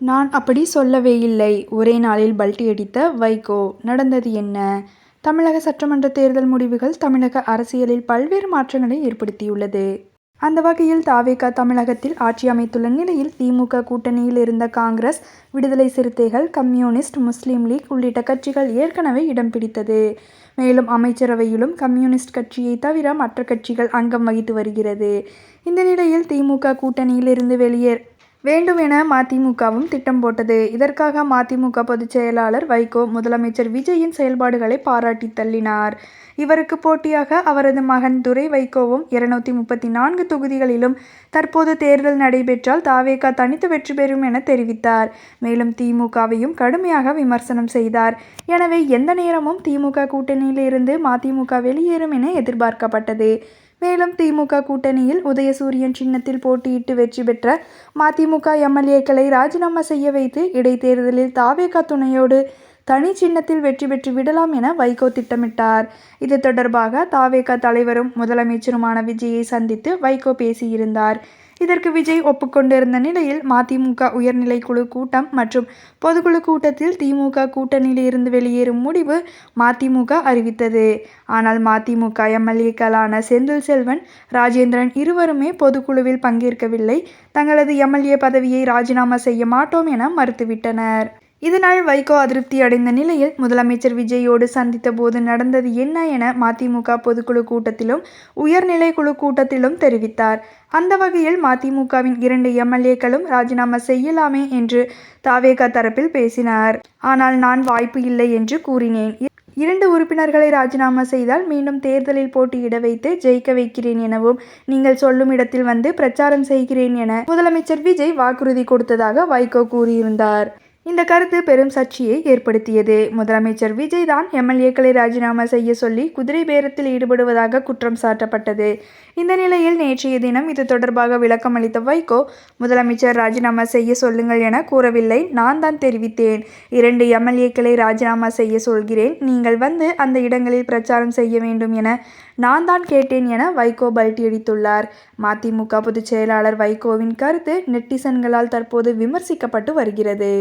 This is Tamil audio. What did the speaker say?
நான் அப்படி சொல்லவே இல்லை. ஒரே நாளில் பல்டி அடித்த வைகோ. நடந்தது என்ன? தமிழக சட்டமன்ற தேர்தல் முடிவுகள் தமிழக அரசியலில் பல்வேறு மாற்றங்களை ஏற்படுத்தியுள்ளது. அந்த வகையில் தாவேகா தமிழகத்தில் ஆட்சி அமைத்துள்ள நிலையில் திமுக கூட்டணியில் இருந்த காங்கிரஸ், விடுதலை சிறுத்தைகள், கம்யூனிஸ்ட், முஸ்லீம் லீக் உள்ளிட்ட கட்சிகள் ஏற்கனவே இடம் பிடித்தது. மேலும் அமைச்சரவையிலும் கம்யூனிஸ்ட் கட்சியை தவிர மற்ற கட்சிகள் அங்கம் வகித்து வருகிறது. இந்த நிலையில் திமுக கூட்டணியில் இருந்து வெளியேற வேண்டும் என மதிமுகவும் திட்டம் போட்டது. இதற்காக மதிமுக பொதுச் செயலாளர் வைகோ முதலமைச்சர் விஜயின் செயல்பாடுகளை பாராட்டி தள்ளினார். இவருக்கு போட்டியாக அவரது மகன் துரை வைகோவும் 234 தொகுதிகளிலும் தற்போது தேர்தல் நடைபெற்றால் தாவேகா தனித்து வெற்றி பெறும் என தெரிவித்தார். மேலும் திமுகவையும் கடுமையாக விமர்சனம் செய்தார். எனவே எந்த நேரமும் திமுக கூட்டணியில் இருந்து மதிமுக வெளியேறும் என எதிர்பார்க்கப்பட்டது. மேலும் திமுக கூட்டணியில் உதயசூரியன் சின்னத்தில் போட்டியிட்டு வெற்றி பெற்ற மதிமுக எம்எல்ஏக்களை ராஜினாமா செய்ய வைத்து இடைத்தேர்தலில் தாவேகா துணையோடு தனி சின்னத்தில் வெற்றி பெற்று விடலாம் என வைகோ திட்டமிட்டார். இது தொடர்பாக தாவேகா தலைவரும் முதலமைச்சருமான விஜயை சந்தித்து வைகோ பேசியிருந்தார். இதற்கு விஜய் ஒப்புக்கொண்டிருந்த நிலையில் மதிமுக உயர்நிலை குழு கூட்டம் மற்றும் பொதுக்குழு கூட்டத்தில் திமுக கூட்டணியில் இருந்து வெளியேறும் முடிவு மதிமுக அறிவித்தது. ஆனால் மதிமுக எம்எல்ஏக்களான செந்தில் செல்வன், ராஜேந்திரன் இருவருமே பொதுக்குழுவில் பங்கேற்கவில்லை. தங்களது எம்எல்ஏ பதவியை ராஜினாமா செய்ய மாட்டோம் என மறுத்துவிட்டனர். இதனால் வைகோ அதிருப்தி அடைந்த நிலையில் முதலமைச்சர் விஜயோடு சந்தித்த போது நடந்தது என்ன என மதிமுக பொதுக்குழு கூட்டத்திலும் உயர்நிலை குழு கூட்டத்திலும் தெரிவித்தார். அந்த வகையில் மதிமுகவின் 2 எம்எல்ஏக்களும் ராஜினாமா செய்யலாமே என்று தாவேகா தரப்பில் பேசினார். ஆனால் நான் வாய்ப்பு இல்லை என்று கூறினேன். 2 உறுப்பினர்களை ராஜினாமா செய்தால் மீண்டும் தேர்தலில் போட்டியிட வைத்து ஜெயிக்க வைக்கிறேன் எனவும், நீங்கள் சொல்லும் இடத்தில் வந்து பிரச்சாரம் செய்கிறேன் என முதலமைச்சர் விஜய் வாக்குறுதி கொடுத்ததாக வைகோ கூறியிருந்தார். இந்த கருத்து பெரும் சர்ச்சையை ஏற்படுத்தியது. முதலமைச்சர் விஜய் தான் எம்எல்ஏக்களை ராஜினாமா செய்ய சொல்லி குதிரை பேரத்தில் ஈடுபடுவதாக குற்றம் சாட்டப்பட்டது. இந்த நிலையில் நேற்றைய தினம் இது தொடர்பாக விளக்கம் அளித்த வைகோ, முதலமைச்சர் ராஜினாமா செய்ய சொல்லுங்கள் என கூறவில்லை, நான் தான் தெரிவித்தேன். 2 எம்எல்ஏக்களை ராஜினாமா செய்ய சொல்கிறேன். நீங்கள் வந்து அந்த இடங்களில் பிரச்சாரம் செய்ய வேண்டும் என நான் தான் கேட்டேன் என வைகோ பல்டி அடித்துள்ளார். மதிமுக பொதுச் செயலாளர் வைகோவின் கருத்து நெட்டிசன்களால் தற்போது விமர்சிக்கப்பட்டு வருகிறது.